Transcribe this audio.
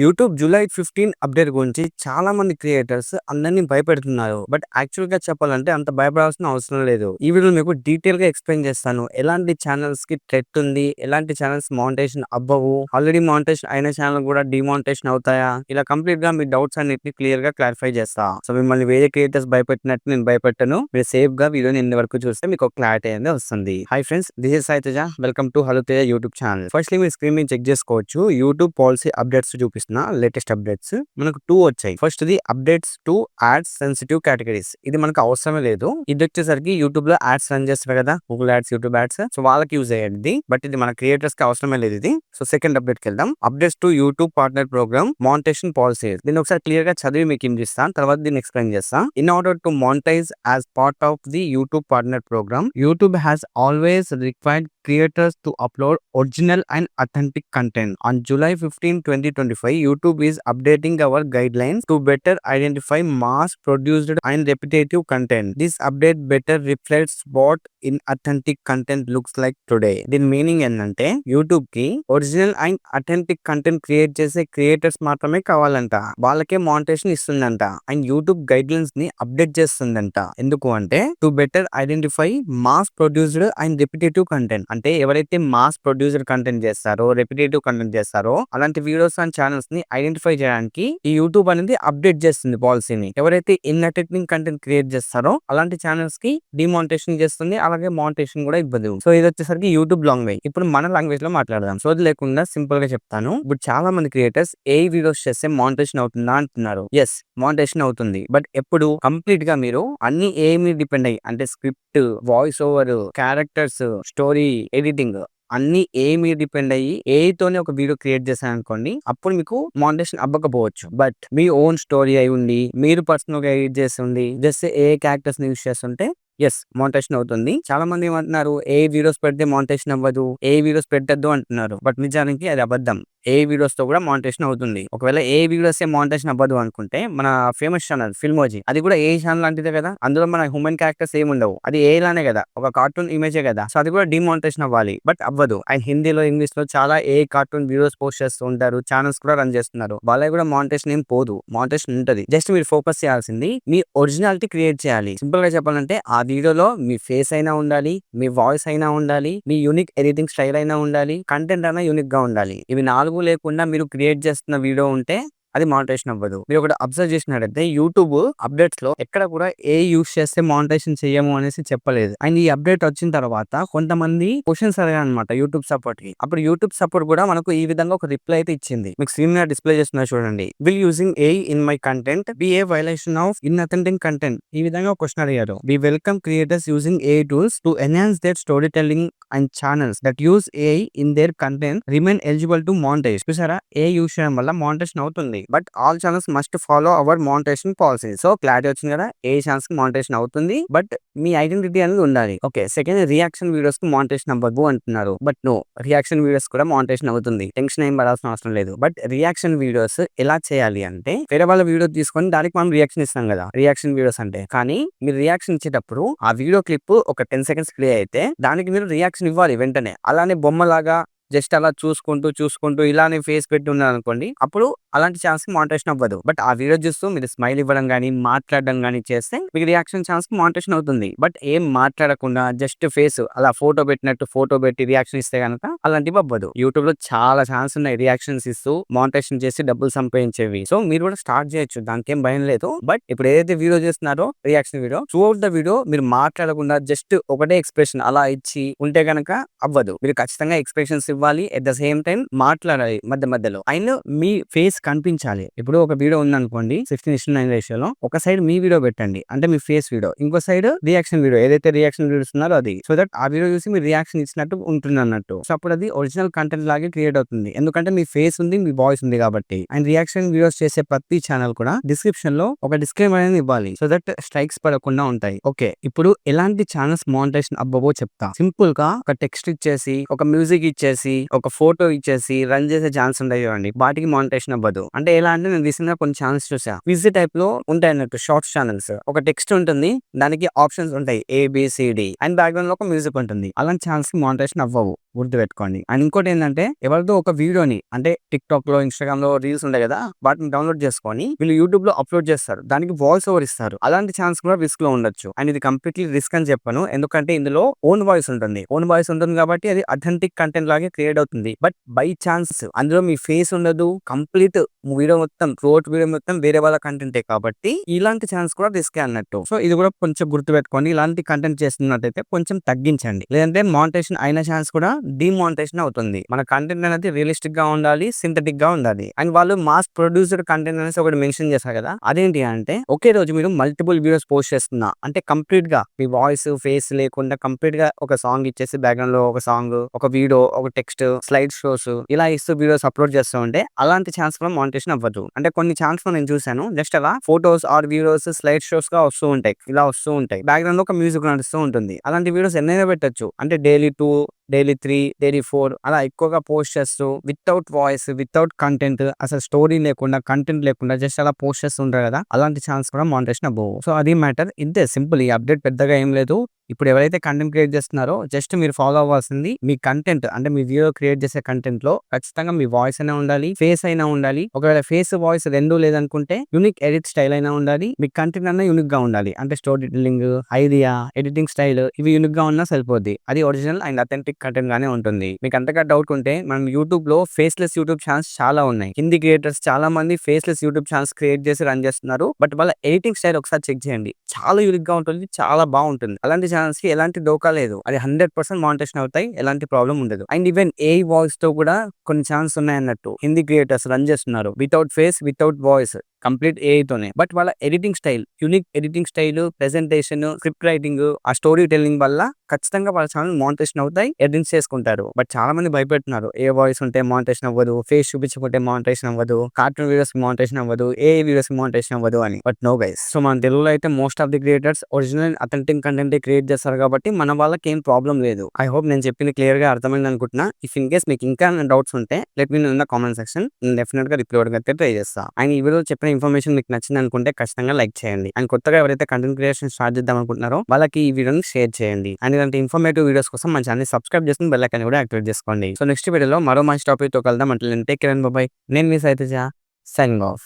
YouTube July 15 update గురించి చాలా మంది క్రియేటర్స్ అందరినీ భయపెడుతున్నారు. బట్ యాక్చువల్ గా చెప్పాలంటే అంత భయపడాల్సిన అవసరం లేదు. ఈ వీడియోలో మీకు డీటెయిల్ గా ఎక్స్ప్లెయిన్ చేస్తాను. ఎలాంటి ఛానల్స్ కి థ్రెట్ ఉంది, ఎలాంటి ఛానల్స్ మానిటైజేషన్ అవ్వవు, ఆల్రెడీ మానిటైజేషన్ అయిన ఛానల్ కూడా డిమానిటైజేషన్ అవుతాయా, ఇలా కంప్లీట్ గా మీ డౌట్స్ అన్నిటిని క్లియర్ గా క్లారిఫై చేస్తా. సో మిమ్మల్ని వేరే క్రియేటర్స్ భయపెట్టినట్టు నేను భయపెట్టను. మీరు సేఫ్ గా వీడియోని ఎండ్ వరకు చూస్తే మీకు ఒక క్లారిటీ అనేది వస్తుంది. Hi friends, this is Sai Teja. Welcome to hello Teja YouTube channel. Firstly మీరు స్క్రీన్ మీద చెక్ చేసుకోవచ్చు. యూట్యూబ్ పాలసీ అప్డేట్స్ చూపిస్తున్నా. లేటెస్ట్ అప్డేట్స్ మనకు 2 వచ్చాయి. First the updates to ads sensitive categories. ఇది మనకు అవసరమే లేదు. ఇది వచ్చేసరికి యూట్యూబ్ లో యాడ్స్ రన్ చేస్తారు కదా, Google ads, YouTube ads, so వాళ్ళకి యూజ్ అయ్యేది. బట్ ఇది మన క్రియేటర్స్ కి అవసరమే లేదు ఇది. సో సెకండ్ అప్డేట్ కి వెళ్దాం. Updates to YouTube partner program monetization policies. దీన్ని ఒకసారి క్లియర్ గా చదివి మీకు ఇస్తాను, తర్వాత దీన్ని ఎక్స్ప్లెయిన్ చేస్తా. In order to monetize as part of the YouTube partner program, YouTube has always required creators to upload original and authentic content. On July 15, 2025, YouTube is updating our guidelines to better identify mass-produced and repetitive content. This update better reflects what inauthentic content looks like today. దీని meaning ఏంటంటే YouTube కి original and authentic content create చేసే creators మాత్రమే కావాలంట. వాళ్ళకే monetization ఇస్తుందంట. And YouTube guidelines ని update చేస్తుందంట. ఎందుకు అంటే to better identify mass produced and repetitive content. అంటే ఎవరైతే మాస్ ప్రొడ్యూసర్ కంటెంట్ చేస్తారో, రెపిటేటివ్ కంటెంట్ చేస్తారో అలాంటి వీడియోస్ అండ్ ఛానల్స్ ని ఐడెంటిఫై చేయడానికి ఈ యూట్యూబ్ అనేది అప్డేట్ చేస్తుంది పాలసీని. ఎవరైతే ఇన్అటెంటింగ్ కంటెంట్ క్రియేట్ చేస్తారో అలాంటి ఛానల్స్ కి డిమానిటైజేషన్ చేస్తుంది, అలాగే మానిటైజేషన్ కూడా ఇవ్వదు. సో ఇది వచ్చేసరికి యూట్యూబ్ లాంగ్వేజ్. ఇప్పుడు మన లాంగ్వేజ్ లో మాట్లాడదాం. సో అది లేకుండా సింపుల్ గా చెప్తాను. ఇప్పుడు చాలా మంది క్రియేటర్స్ ఏ వీడియోస్ చేస్తే మానిటైజేషన్ అవుతుందా అంటున్నారు. ఎస్, మానిటైజేషన్ అవుతుంది. బట్ ఎప్పుడు కంప్లీట్ గా మీరు అన్ని ఏ మీద డిపెండ్ అయ్యి, అంటే script, voice over, characters, story, editing అన్ని ఏ మీద డిపెండ్ అయ్యి తోనే ఒక వీడియో క్రియేట్ చేశాను అనుకోండి, అప్పుడు మీకు మానిటైజేషన్ అవ్వకపోవచ్చు. బట్ మీ ఓన్ స్టోరీ అయి ఉండి, మీరు పర్సనల్ గా ఎడిట్ చేసి ఉండి, జస్ట్ ఏ క్యారెక్టర్స్ ని యూస్ చేస్తుంటే ఎస్, మానిటైజేషన్ అవుతుంది. చాలా మంది ఏమంటున్నారు, ఏ వీడియోస్ పెడితే మానిటైజేషన్ అవ్వదు, ఏ వీడియోస్ పెట్టద్దు అంటున్నారు. బట్ నిజానికి అది అబద్ధం. ఏ వీడియోస్ తో కూడా మానిటైజేషన్ అవుతుంది. ఒకవేళ ఏ వీడియోస్ మానిటైజేషన్ అవ్వదు అనుకుంటే, మన ఫేమస్ ఛానల్ ఫిల్మోజీ, అది కూడా ఏ ఛానల్ లాంటిదే కదా. అందులో మన హ్యూమన్ క్యారెక్టర్స్ ఏమి ఉండవు, అది ఏ లానే కదా, ఒక కార్టూన్ ఇమేజే కదా. సో అది కూడా డిమానిటైజేషన్ అవ్వాలి, బట్ అవ్వదు. అండ్ హిందీలో, ఇంగ్లీష్ లో చాలా ఏ కార్టూన్ వీడియోస్ పోస్ట్ చేస్తూ ఉంటారు, ఛానల్స్ కూడా రన్ చేస్తున్నారు. వాళ్ళకి కూడా మానిటైజేషన్ ఏం పోదు, మానిటైజేషన్ ఉంటది. జస్ట్ మీరు ఫోకస్ చేయాల్సింది మీ ఒరిజినాలిటీ క్రియేట్ చేయాలి. సింపుల్ గా చెప్పాలంటే ఆ వీడియోలో మీ ఫేస్ అయినా ఉండాలి, మీ వాయిస్ అయినా ఉండాలి, మీ యూనిక్ ఎడిటింగ్ స్టైల్ అయినా ఉండాలి, కంటెంట్ అయినా యూనిక్ గా ఉండాలి. ఇవి 4 లేకుండా మీరు క్రియేట్ చేస్తున్న వీడియో ఉంటే అది మానిటైజేషన్ అవ్వదు. మీరు ఒకటి అబ్జర్వ్ చేసినట్టయితే యూట్యూబ్ అప్డేట్స్ లో ఎక్కడ కూడా ఏ యూస్ చేస్తే మానిటైజేషన్ చేయము అనేసి చెప్పలేదు. అండ్ ఈ అప్డేట్ వచ్చిన తర్వాత కొంతమంది క్వశ్చన్స్ అడిగారు అనమాట యూట్యూబ్ సపోర్ట్ కి. అప్పుడు యూట్యూబ్ సపోర్ట్ కూడా మనకు ఈ విధంగా ఒక రిప్లై అయితే ఇచ్చింది. మీకు స్క్రీన్ మీద డిస్ప్లే చేస్తున్నా చూడండి. Will using AI in my content be a violation of inauthentic content. ఈ విధంగా క్వశ్చన్ అడిగారు. We welcome creators using AI tools to enhance their storytelling and channels that use AI in their content remain eligible to monetize. చూసారా, AI use చేయడం వల్ల monetization అవుతుంది. But all channels must follow our monetization policy. So clarity వచ్చింది కదా, AI channels కి monetization అవుతుంది, but మీ identity అనేది ఉండాలి. ఓకే, సెకండ్, రియాక్షన్ వీడియోస్ కి మానిటైజేషన్ అవ్వదు అంటున్నారు. బట్ నో, రియాక్షన్ వీడియోస్ కూడా మానిటైజేషన్ అవుతుంది. టెన్షన్ ఏం పడాల్సిన అవసరం లేదు. బట్ రియాక్షన్ వీడియోస్ ఎలా చేయాలి అంటే, వేరే వాళ్ళ వీడియో తీసుకొని దానికి మనం రియాక్షన్ ఇస్తాం కదా, రియాక్షన్ వీడియోస్ అంటే. కానీ మీరు రియాక్షన్ ఇచ్చేటప్పుడు ఆ వీడియో క్లిప్ ఒక 10 సెకండ్స్ ప్లే అయితే దానికి మీరు రియాక్షన్ ఇవ్వాలి వెంటనే. అలానే బొమ్మలాగా జస్ట్ అలా చూసుకుంటూ ఇలానే ఫేస్ పెట్టి ఉన్నారు అనుకోండి, అప్పుడు అలాంటి ఛాన్స్ కి మానిటైజేషన్ అవ్వదు. బట్ ఆ వీడియో చూస్తూ మీరు స్మైల్ ఇవ్వడం గానీ, మాట్లాడడం గానీ చేస్తే మీకు రియాక్షన్ ఛాన్స్ కి మానిటైజేషన్ అవుతుంది. బట్ ఏం మాట్లాడకుండా జస్ట్ ఫేస్ అలా ఫోటో పెట్టినట్టు ఫోటో పెట్టి రియాక్షన్ ఇస్తే గనక అలాంటివి అవ్వదు. యూట్యూబ్ లో చాలా ఛాన్స్ ఉన్నాయి రియాక్షన్స్ ఇస్తూ మానిటైజేషన్ చేసి డబ్బులు సంపాదించేవి. సో మీరు కూడా స్టార్ట్ చేయొచ్చు, దానికి ఏం భయం లేదు. బట్ ఇప్పుడు ఏదైతే వీడియో చేస్తున్నారో reaction video, through out the video మీరు మాట్లాడకుండా జస్ట్ ఒకటే ఎక్స్ప్రెషన్ అలా ఇచ్చి ఉంటే గనక అవ్వదు. మీరు ఖచ్చితంగా ఎక్స్ప్రెషన్స్ ఇవ్వాలి, ఎట్ ద సేమ్ టైం మాట్లాడాలి మధ్య మధ్యలో, అండ్ మీ ఫేస్ కనిపించాలి. ఇప్పుడు ఒక వీడియో ఉందనుకోండి 16:9 రేషియోలో, ఒక సైడ్ మీ వీడియో పెట్టండి, అంటే మీ ఫేస్ వీడియో, ఇంకో సైడ్ రియాక్షన్ వీడియో, ఏదైతే రియాక్షన్ వీడియో ఇస్తున్నారో అది. సో దట్ ఆ వీడియో చూసి మీరు రియాక్షన్ ఇచ్చినట్టు ఉంటుంది అన్నట్టు. సో అప్పుడు అది ఒరిజినల్ కంటెంట్ లాగే క్రియేట్ అవుతుంది, ఎందుకంటే మీ ఫేస్ ఉంది, మీ వాయిస్ ఉంది కాబట్టి. అండ్ రియాక్షన్ వీడియోస్ చేసే ప్రతి ఛానల్ కూడా డిస్క్రిప్షన్ లో ఒక డిస్క్లైమర్ అనేది ఇవ్వాలి, సో దట్ స్ట్రైక్స్ పడకుండా ఉంటాయి. ఓకే, ఇప్పుడు ఎలాంటి ఛానల్స్ మానిటైజేషన్ అవ్వవో చెప్తా. సింపుల్ గా ఒక టెక్స్ట్ ఇచ్చేసి, ఒక మ్యూజిక్ ఇచ్చేసి, ఇచ్చేసి, ఒక ఫోటో ఇచ్చేసి రన్ చేసే ఛాన్స్ ఉంటాయి చూడండి. వాటికి మానిటైజేషన్ అవ్వదు. అంటే ఎలా అంటే నేను రీసెంట్‌గా కొన్ని ఛానెల్స్ చూసా. క్విజ్ టైప్‌లో ఉంటాయన్నట్టు షార్ట్స్ ఛానెల్స్. ఒక టెక్స్ట్ ఉంటుంది. దానికి ఆప్షన్స్ ఉంటాయి. ఏబీసీడీ అండ్ బ్యాక్‌గ్రౌండ్‌లో ఒక మ్యూజిక్ ఉంటుంది. అలాంటి ఛానెల్స్‌కి మానిటైజేషన్ అవ్వవు. గుర్తుపెట్టుకోండి. అండ్ ఇంకోటేందంటే ఎవరిదో ఒక వీడియోని అంటే టిక్‌టాక్‌లో, ఇన్‌స్టాగ్రామ్‌లో రీల్స్ ఉంటాయి కదా! వాటిని డౌన్‌లోడ్ చేసుకొని వీళ్ళు యూట్యూబ్‌లో అప్‌లోడ్ చేస్తారు. దానికి వాయిస్ ఓవర్ ఇస్తారు. అలాంటి ఛాన్స్ కూడా రిస్క్‌లో ఉండొచ్చు. అండ్ ఇది కంప్లీట్‌లీ రిస్క్ అని చెప్పను. ఎందుకంటే ఇందులో ఓన్ వాయిస్ ఉంటుంది. ఓన్ వాయిస్ ఉంటుంది కాబట్టి అది అథెంటిక్ కంటెంట్ లాగే క్రియేట్ అవుతుంది. బట్ బై ఛాన్స్ అందులో మీ ఫేస్ ఉండదు. కంప్లీట్ వీడియో మొత్తం వీడియో మొత్తం వేరే వాళ్ళ కంటెంటే కాబట్టి ఇలాంటి ఛాన్స్ కూడా రిస్కే అన్నట్టు. సో ఇది కూడా కొంచెం గుర్తుపెట్టుకోండి. ఇలాంటి కంటెంట్ చేస్తున్నట్టయితే కొంచెం తగ్గించండి. లేదంటే మానిటైజేషన్ అయిన ఛాన్స్ కూడా డిమానిటైజేషన్ అవుతుంది. మన కంటెంట్ అనేది రియలిస్టిక్ గా ఉండాలి, సింథటిక్ గా ఉండాలి. అండ్ వాళ్ళు మాస్ ప్రొడ్యూసర్ కంటెంట్ అనేసి ఒకటి మెన్షన్ చేశారు కదా! అదేంటి అంటే ఒకే రోజు మీరు మల్టిపుల్ వీడియోస్ పోస్ట్ చేస్తున్నా అంటే కంప్లీట్ గా మీ వాయిస్, ఫేస్ లేకుండా కంప్లీట్ గా ఒక సాంగ్ ఇచ్చేసి బ్యాక్‌గ్రౌండ్ లో ఒక సాంగ్, ఒక వీడియో, ఒక టెక్స్ట్, స్లైడ్ షోస్ ఇలా ఇస్తూ వీడియోస్ అప్‌లోడ్ చేస్తూ ఉంటే అలాంటి ఛాన్స్ కూడా మానిటైజేషన్ అవ్వదు. అంటే కొన్ని ఛాన్స్ నేను చూసాను. జస్ట్ అలా photos or videos slide shows గా వస్తూ ఉంటాయి. ఇలా వస్తూ ఉంటాయి. బ్యాక్‌గ్రౌండ్ లో ఒక మ్యూజిక్ నడుస్తూ ఉంటుంది. అలాంటి వీడియోస్ ఎన్నైనా పెట్టొచ్చు. అంటే డైలీ 2, డైలీ 3, డైలీ 4 అలా ఎక్కువగా పోస్ట్ చేస్తూ వితౌట్ వాయిస్, వితౌట్ కంటెంట్ అసలు స్టోరీ లేకుండా, కంటెంట్ లేకుండా జస్ట్ అలా పోస్ట్ చేస్తుంటారు కదా! అలాంటి ఛాన్స్ కూడా మానిటైజేషన్ అవ్వవు. సో అది మ్యాటర్. ఇంతే సింపుల్. ఈ అప్డేట్ పెద్దగా ఏం లేదు. ఇప్పుడు ఎవరైతే కంటెంట్ క్రియేట్ చేస్తున్నారో జస్ట్ మీరు ఫాలో అవ్వాల్సింది మీ కంటెంట్ అంటే మీ వీడియో క్రియేట్ చేసే కంటెంట్ లో ఖచ్చితంగా మీ వాయిస్ అయినా ఉండాలి, ఫేస్ అయినా ఉండాలి. ఒకవేళ ఫేస్, వాయిస్ 2 లేదనుకుంటే యూనిక్ ఎడిట్ స్టైల్ అయినా ఉండాలి. మీ కంటెంట్ అన్నా యూనిక్ గా ఉండాలి. అంటే story telling, idea, editing style ఇవి యూనిక్ గా ఉన్నా సరిపోద్ది. అది ఒరిజినల్ అండ్ అథెంటిక్ కంటెంట్ గానే ఉంటుంది. మీకు అంతగా డౌట్ ఉంటే మనం యూట్యూబ్ లో ఫేస్‌లెస్ యూట్యూబ్ ఛానల్స్ చాలా ఉన్నాయి. హిందీ క్రియేటర్స్ చాలా మంది ఫేస్‌లెస్ యూట్యూబ్ ఛానల్స్ క్రియేట్ చేసి రన్ చేస్తున్నారు. బట్ వాళ్ళ ఎడిటింగ్ స్టైల్ ఒకసారి చెక్ చేయండి. చాలా యూనిక్ గా ఉంటుంది. చాలా బాగుంటుంది. అలాంటి ఛానల్స్ కి ఎలాంటి డోకా లేదు. అది 100% మానిటైజేషన్ అవుతాయి. ఎలాంటి ప్రాబ్లమ్ ఉండదు. అండ్ ఈవెన్ ఏఐ వాయిస్ తో కూడా కొన్ని ఛానల్స్ ఉన్నాయన్నట్టు. హిందీ క్రియేటర్స్ రన్ చేస్తున్నారు. Without face, without voice complete AI తోనే. బట్ వాళ్ళ editing style, unique editing style, presentation, script writing, ఆ స్టోరీ టెల్లింగ్ వల్ల ఖచ్చితంగా వాళ్ళ ఛానల్ మానిటైజేషన్ అవుతాయి. ఎడిట్స్ చేసుకుంటారు. బట్ చాలా మంది భయపెడుతున్నారు. ఏ వాయిస్ ఉంటే మానిటైజేషన్ అవ్వదు. ఫేస్ చూపించకుంటే మానిటైజేషన్ అవ్వదు. కార్టూన్ వీడియోస్ మానిటైజేషన్ అవ్వదు. ఏఐ వీడియోస్ మానిటైజేషన్ అవ్వదు అని. But no guys. సో మన తెలుగులో అయితే most of the creators original authentic content create చేస్తారు కాబట్టి మన వాళ్ళకి ఏం ప్రాబ్లం లేదు. ఐ హోప్ నేను చెప్పింది క్లియర్ గా అర్థమైంది అనుకుంటున్నా. ఇఫ్ ఇన్ కేస్ మీకు ఇంకా డౌట్స్ ఉంటే let me know in the comment section. నేను డెఫినెట్ గా రిప్లై ఇవ్వడానికి ట్రై చేస్తా. అండ్ ఈ వీడియో చెప్పిన ఇన్ఫర్మేషన్ మీకు నచ్చింది అనుకుంటే ఖచ్చితంగా లైక్ చేయండి. అండ్ కొత్తగా ఎవరైతే కంటెంట్ క్రియేషన్ స్టార్ట్ చేద్దాం అనుకుంటున్నారో వాళ్ళకి ఈ వీడియోని షేర్ చేయండి. అండ్ ఇలాంటి ఇన్ఫర్మేటివ్ వీడియోస్ కోసం మన ఛానల్ సబ్స్క్రైబ్ చేసుకుని బెల్ ఐకాన్ కూడా యాక్టివేట్ చేసుకోండి. సో నెక్స్ట్ వీడియోలో మరో మంచి టాపిక్ తో కలుద్దాం. అంటే టేక్ కేర్ అండ్ బై. నేను మీ సైతేజ సైనింగ్ ఆఫ్.